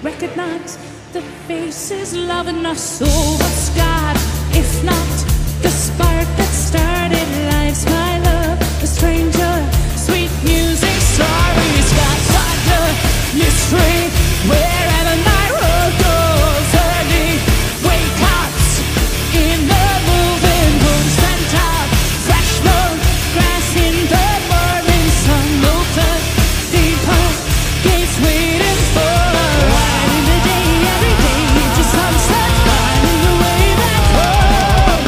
recognize the faces loving us. So what's God if not the spark that started lives, my love, a stranger, sweet music, stories, Godfather, mystery, wherever my road goes, early wake ups in the moving room, scent of fresh moon, grass in the morning sun, open deeper gates waiting for a ride in the day, every day to sunset, finding the way back home.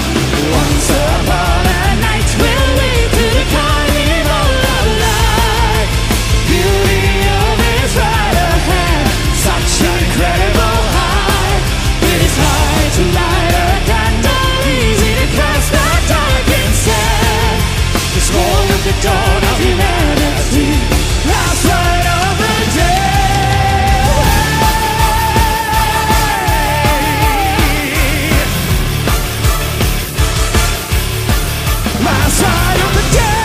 Once upon a night we'll wait to the carnival of life. Beauty of is right ahead, such incredible high. It is hard to light a candle, easy to cast the dark instead. This moment, the dawn of humanity, last light of the day. Last light of the day.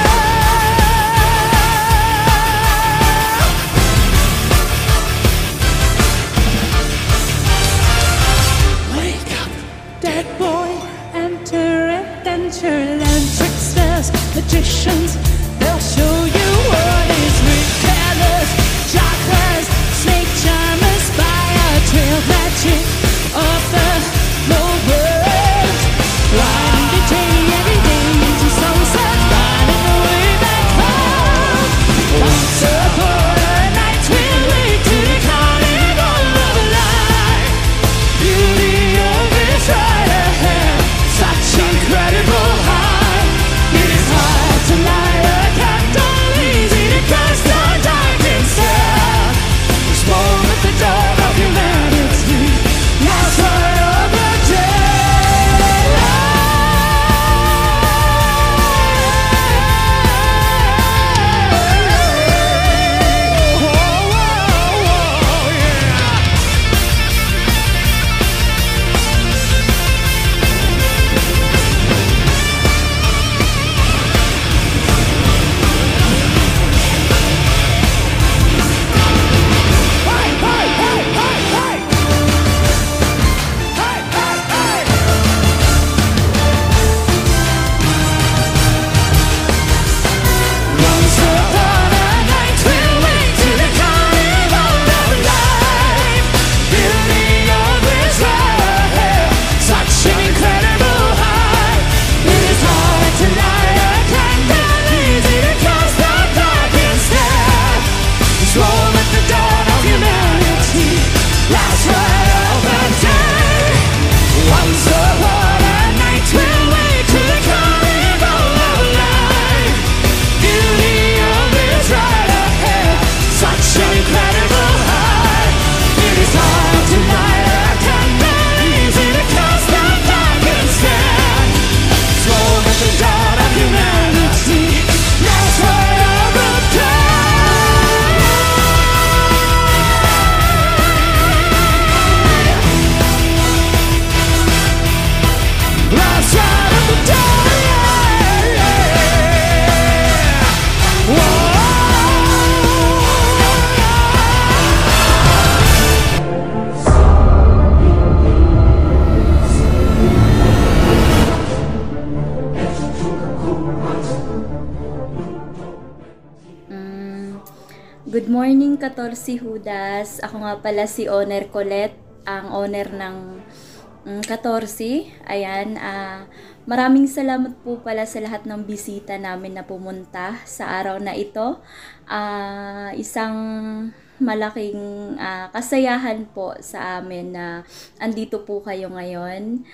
Wake up, dead boy, enter adventureland. Tricksters, magicians, they'll show you what is ridiculous. Chakras, snake charmers, by a trail, magic of the low world. Riding the day, every day into sunset, finding a way back home. Once upon a night we'll wait to the carnival of life. Beauty of is right ahead, such incredible high. It is hard to light a candle, easy to cast the dark instead. This moment, the dawn of humanity, last light of the day. Once upon a night we'll wait to the carnival of life. Beauty of is right ahead, such an incredible high. It is hard to light a candle, easy to cast the dark instead. This moment, the dawn of humanity, last light of the day. Once upon a night we'll wait to the carnival of life. Beauty of is right ahead, such an incredible high. It is hard to light a candle, easy to cast the dark instead. This moment, the dawn of humanity, last light of the day. Last light of the day. Good morning, 14 Judas. Ako nga pala si Owner Colette, ang owner ng 14. Ayan, maraming salamat po pala sa lahat ng bisita namin na pumunta sa araw na ito. Isang malaking kasayahan po sa amin na andito po kayo ngayon.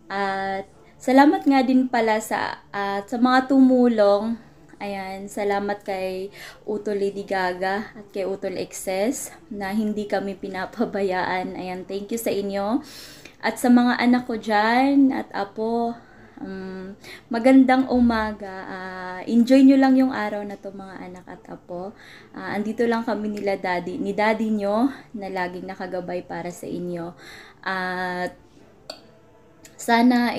At salamat nga din pala sa mga tumulong. Ayan, salamat kay Utol Lady Gaga at kay Utol Excess na hindi kami pinapabayaan. Ayan, thank you sa inyo. At sa mga anak ko dyan at apo, magandang umaga. Enjoy nyo lang yung araw na to mga anak at apo. Andito lang kami ni daddy nyo na laging nakagabay para sa inyo. At sana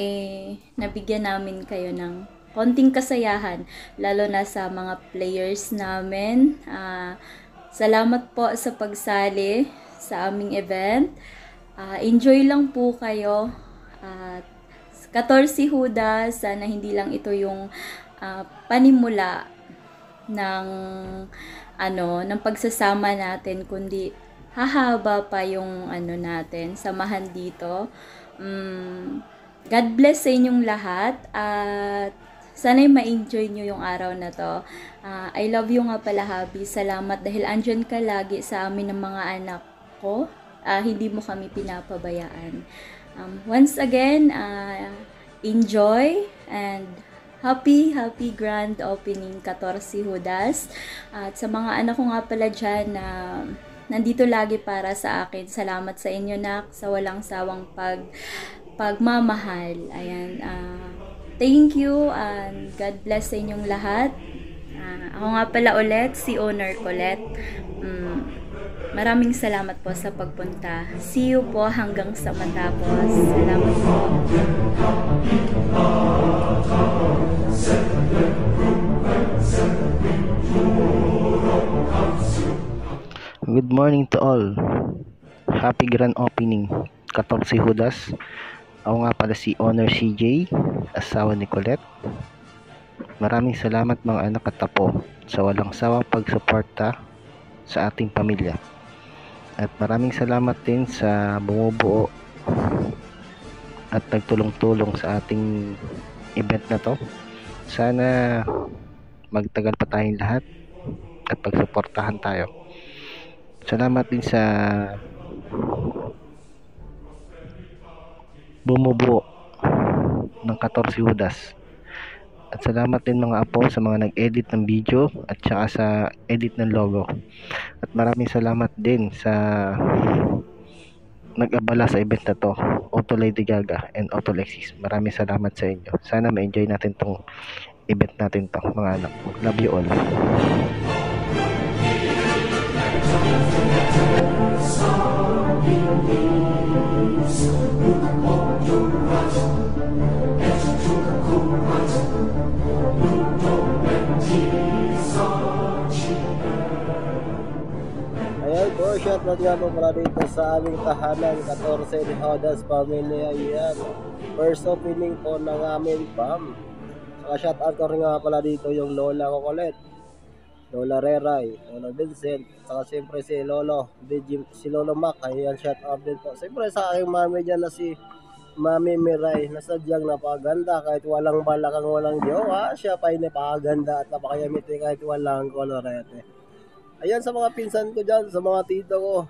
nabigyan namin kayo ng konting kasayahan, lalo na sa mga players namin. Salamat po sa pagsali sa aming event. Enjoy lang po kayo. At 14 Judas, sana hindi lang ito yung panimula ng ng pagsasama natin, kundi hahaba pa yung natin, samahan dito. God bless sa inyong lahat at sana'y ma-enjoy nyo yung araw na to. I love you nga pala, Habi. Salamat dahil andyan ka lagi sa amin ng mga anak ko. Hindi mo kami pinapabayaan. Once again, enjoy and happy grand opening 14 Judas. At sa mga anak ko nga pala dyan na nandito lagi para sa akin, salamat sa inyo, nak, sa walang sawang pagmamahal. Ayan, thank you and God bless sa inyong lahat. Ako nga pala ulit, si Owner Colette. Maraming salamat po sa pagpunta. See you po hanggang sa matapos. Salamat po. Good morning to all. Happy grand opening 14 Judas. Ako nga pala si Honor CJ, asawa ni Colette. Maraming salamat mga anak at apo sa walang sawang pagsuporta sa ating pamilya. At maraming salamat din sa bumubuo at nagtulong-tulong sa ating event na to. Sana magtagal pa tayong lahat at pagsuportahan tayo. Salamat din sa bumubuo ng 14 Judas. At salamat din mga apo sa mga nag-edit ng video at saka sa edit ng logo. At maraming salamat din sa nag-abala sa event na to, Auto Lady Gaga and Auto Lexis. Maraming salamat sa inyo. Sana ma-enjoy natin tong event natin to, mga anak. Love you all. Ayan po, shoutout nga po para dito sa aming tahanan, 14 ni Judas family. Ayan, first opening po ng aming PAM. Saka shoutout ko rin nga pala dito yung lola ko Colette, Lola Reray, Lola Vincent, saka siyempre si Lolo si Lolo Mac. Ayan, shoutout din po siyempre sa aking mami dyan na si Mami Miray, na sadyang napakaganda kahit walang balakang, walang jowa, siya pa ay napakaganda at napakayamiti kahit walang kolorete. Ayan, sa mga pinsan ko dyan, sa mga tito ko,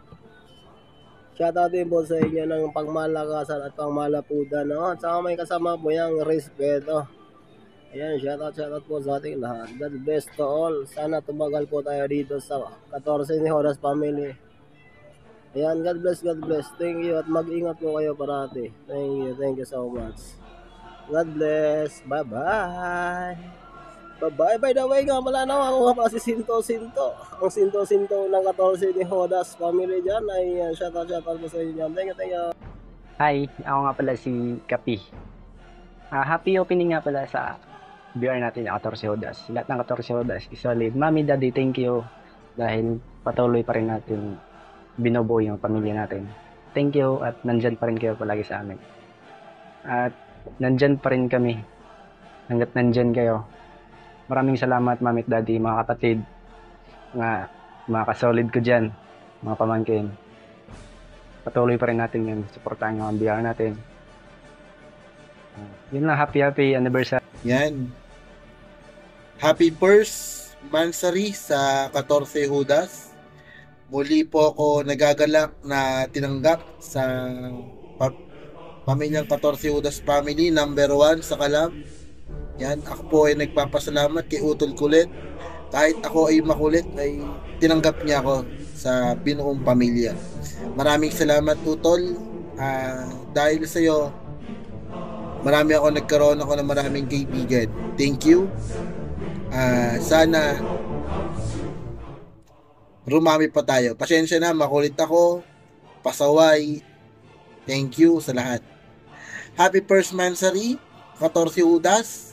shoutout din po sa inyo ng pangmalakasan at pangmalapudan, no? At saka may kasama po yung respeto. Ayan, shoutout po sa ating lahat. God bless to all. Sana tumagal po tayo dito sa 14 ni Judas family. Ayan, God bless. Thank you at mag-ingat po kayo parati. Thank you so much. God bless. Bye-bye. Bye-bye. By the way nga, wala na ako nga pa si Sinto. Ang Sinto ng 14 ni Judas family dyan. Ay, shoutout po sa inyo. Thank you. Hi, ako nga pala si Kapi. Happy opening nga pala sa BR natin, 14 Judas. Lahat ng 14 Judas is solid. Mami, Daddy, thank you. Dahil patuloy pa rin natin binubuo yung pamilya natin. Thank you at nandyan pa rin kayo palagi sa amin. At nandyan pa rin kami hanggat nandyan kayo. Maraming salamat, Mami at Daddy, mga kapatid, mga kasolid ko dyan, mga pamangkin. Patuloy pa rin natin yun. Supportahan yung BR natin. Yun lang, happy anniversary. Yan. Happy first Mansari sa 14 Judas. Muli po ako nagagalak na tinanggap sa pamilyang 14 Judas family, number 1 sa Calab. Yan, ako po ay nagpapasalamat kay Utol Kulit. Kahit ako ay makulit, ay tinanggap niya ako sa binuong pamilya. Maraming salamat, Utol. Dahil sa iyo, nagkaroon ako ng maraming kaibigan. Thank you. Sana rumami pa tayo. Pasensya na, makulit ako, pasaway. Thank you sa lahat. Happy first Mansari, 14 Judas.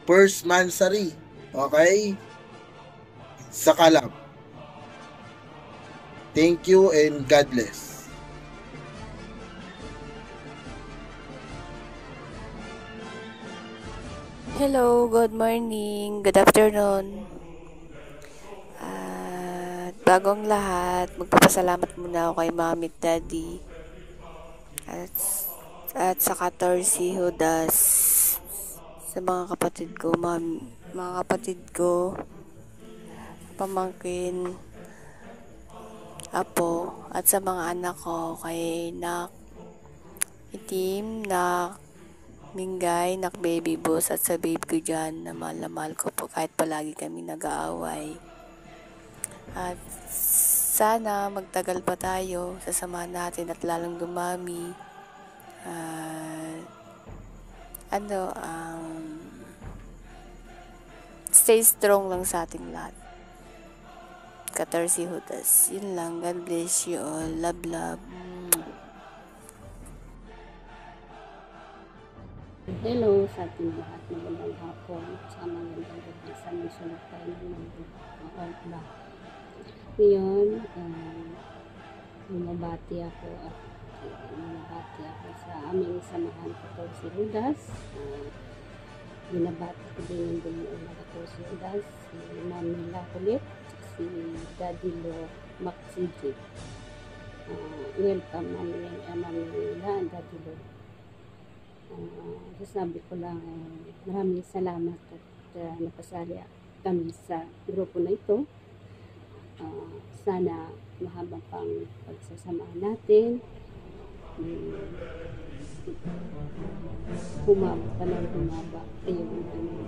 First Mansari, okay? Sa Calab. Thank you and God bless. Hello, good morning, good afternoon. At bagong lahat, magpapasalamat muna ako kay Mommy at Daddy at, at sa 14 Judas, sa mga kapatid ko, mga kapatid ko, pamangkin, apo, at sa mga anak ko, kay Nak Itim, Nak Mingay, Nak Baby Boss, at sa babe ko dyan na mahal na mahal ko po kahit palagi kami nag-aaway. At sana magtagal pa tayo, sasamahan natin at lalong dumami. Stay strong lang sa ating lahat. 14 Judas. Yun lang. God bless you all. Love, love. Hello sa ating lahat. Magandang hapon. Sa magandang gabi sa musulog tayo ng outla. Ngayon, bumabati ako sa aming samahan 14 Judas. Binabati ko din ang bumuo na 14 Judas, si Mami Lakulit, si Daddy Lo Maksiji. Welcome Mami La and Daddy Lo. Sasabi ko lang, maraming salamat at napasali kami sa grupo na ito. Sana mahabang pang pagsasamahan natin.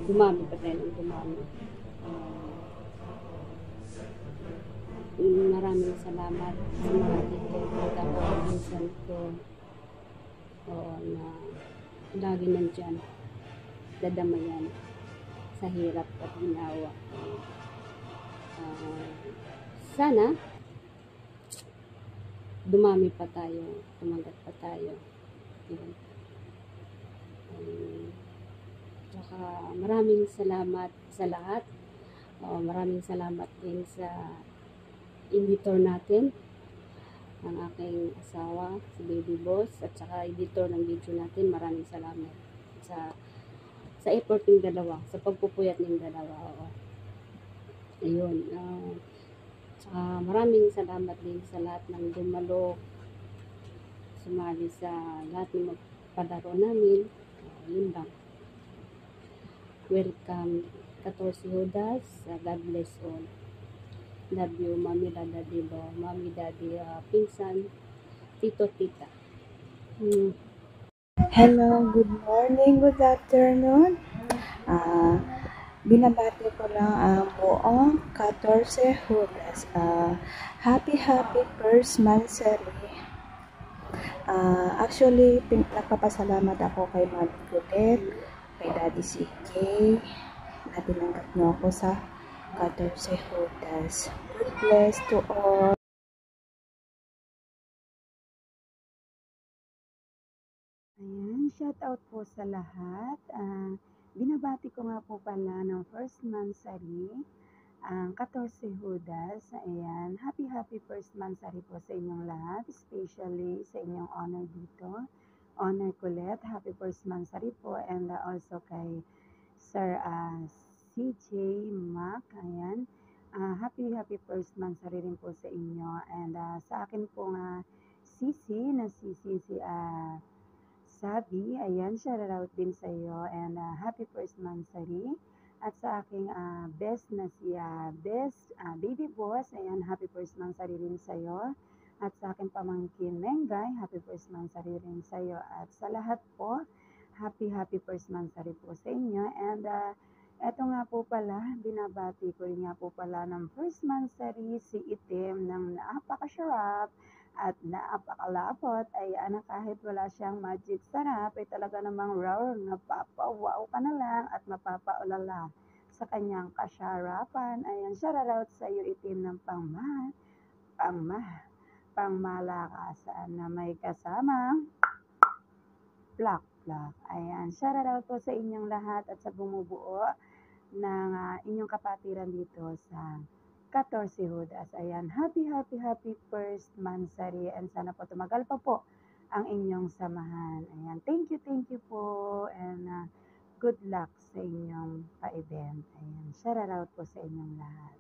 Dumami pa tayo ng dumami. Maraming salamat sa mga dito pagkakawasan ko na lagi nandyan, dadamayan sa hirap at ginawa. Sana dumami pa tayo, tumagat pa tayo. Saka maraming salamat sa lahat. Maraming salamat din sa editor natin, ang aking asawa, si Baby Boss, at saka editor ng video natin. Maraming salamat sa effort ng dalawa, sa pagpupuyat ng dalawa. Ayun. Maraming salamat din sa lahat ng dumalo, sumali sa lahat ng magpadaro namin. Yun lang. Welcome 14 Judas. God bless all. Love you, Mami Daddy Lo, Mami Daddy, Pinsan, Tito, Tita. Hello, good morning, good afternoon. Binabati ko lang ang buong 14 Judas. Happy first monthsary. Actually, nagpapasalamat ako kay Mami Gulet, kay Daddy CJ, na tinanggap niyo ako sa 14 Judas. God bless to all. Ayan, shout out po sa lahat. Binabati ko nga po pala ng first monthsary, ang 14 Judas. Ayan, happy first monthsary po sa inyong lahat, especially sa inyong honor dito. Honor Colette, happy first monthsary po, and also kay Sir CJ Mac. Ayan, happy first monthsary rin po sa inyo. And sa akin po nga sisi na si Sabi, ayan, shout out din sa iyo, and happy first monthsary. At sa aking best na si Baby Boss, ayan, happy first monthsary rin sa iyo. At sa aking pamangkin Mengay, happy first monthsary rin sa iyo. At sa lahat po, happy first monthsary po sa inyo. And eto nga po pala, binabati ko rin nga po pala ng first monthsary si Itim ng napakasarap at napakalapot. Ay kahit wala siyang magic sarap, ay talaga namang raw, napapawaw ka na lang at mapapaulala sa kanyang kasyarapan. Ayan, shoutout sa iyo Itim ng pangmalakasan na may kasamang plak. Ayan, shoutout po sa inyong lahat at sa bumubuo ng inyong kapatiran dito sa 14 Judas. Ayan, happy first mansari and sana po tumagal pa po ang inyong samahan. Ayan, thank you po and good luck sa inyong pa-event. Ayan, shout out po sa inyong lahat.